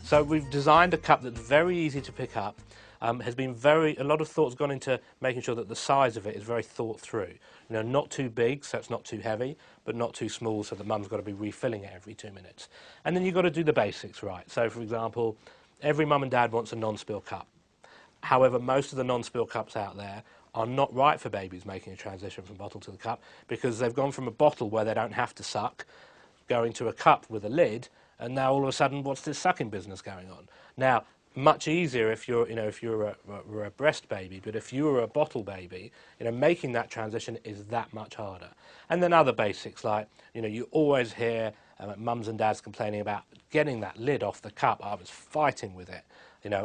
So we've designed a cup that's very easy to pick up. Has been a lot of thought's gone into making sure that the size of it is very thought through. You know, not too big, so it's not too heavy, but not too small, so the mum's got to be refilling it every 2 minutes. And then you've got to do the basics right. So, for example, every mum and dad wants a non-spill cup. However, most of the non-spill cups out there are not right for babies making a transition from bottle to the cup, because they've gone from a bottle where they don't have to suck, going to a cup with a lid, and now all of a sudden, what's this sucking business going on? Now, much easier if you're a breast baby, but if you were a bottle baby, making that transition is that much harder. And then other basics like, you always hear mums and dads complaining about getting that lid off the cup. I was fighting with it,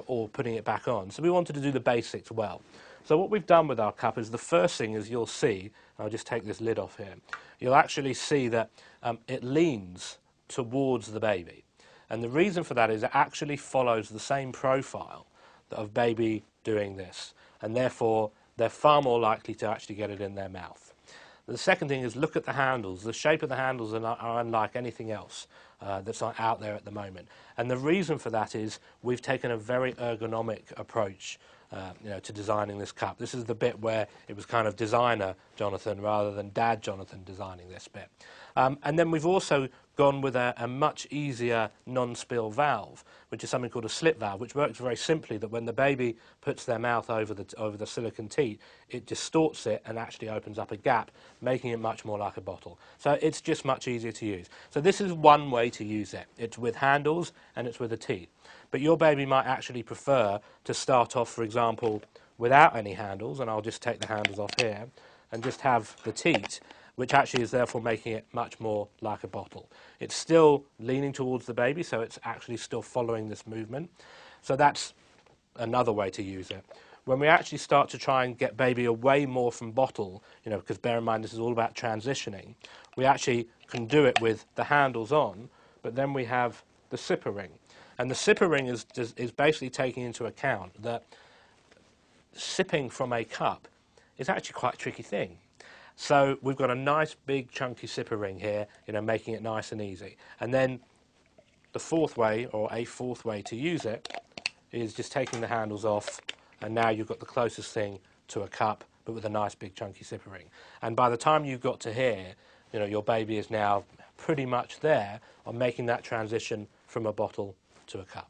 or putting it back on. So we wanted to do the basics well. So what we've done with our cup is the first thing is you'll see, I'll just take this lid off here, you'll actually see that it leans towards the baby. And the reason for that is it actually follows the same profile of baby doing this, and therefore they're far more likely to actually get it in their mouth. The second thing is look at the handles. The shape of the handles are unlike anything else that's out there at the moment. And the reason for that is we've taken a very ergonomic approach to designing this cup. This is the bit where it was kind of designer Jonathan rather than dad Jonathan designing this bit. And then we've also gone with a much easier non-spill valve, which is something called a slip valve, which works very simply that when the baby puts their mouth over the silicone teat, it distorts it and actually opens up a gap, making it much more like a bottle. So it's just much easier to use. So this is one way to use it. It's with handles and it's with a teat. But your baby might actually prefer to start off, for example, without any handles, and I'll just take the handles off here, and just have the teat, which actually is therefore making it much more like a bottle. It's still leaning towards the baby, so it's actually still following this movement. So that's another way to use it. When we actually start to try and get baby away more from bottle, because bear in mind this is all about transitioning, we actually can do it with the handles on, but then we have the sipper ring. And the sipper ring is basically taking into account that sipping from a cup is actually quite a tricky thing. So we've got a nice big chunky sipper ring here, making it nice and easy. And then the fourth way, or a fourth way to use it, is just taking the handles off, and now you've got the closest thing to a cup, but with a nice big chunky sipper ring. And by the time you've got to here, your baby is now pretty much there on making that transition from a bottle to a cup.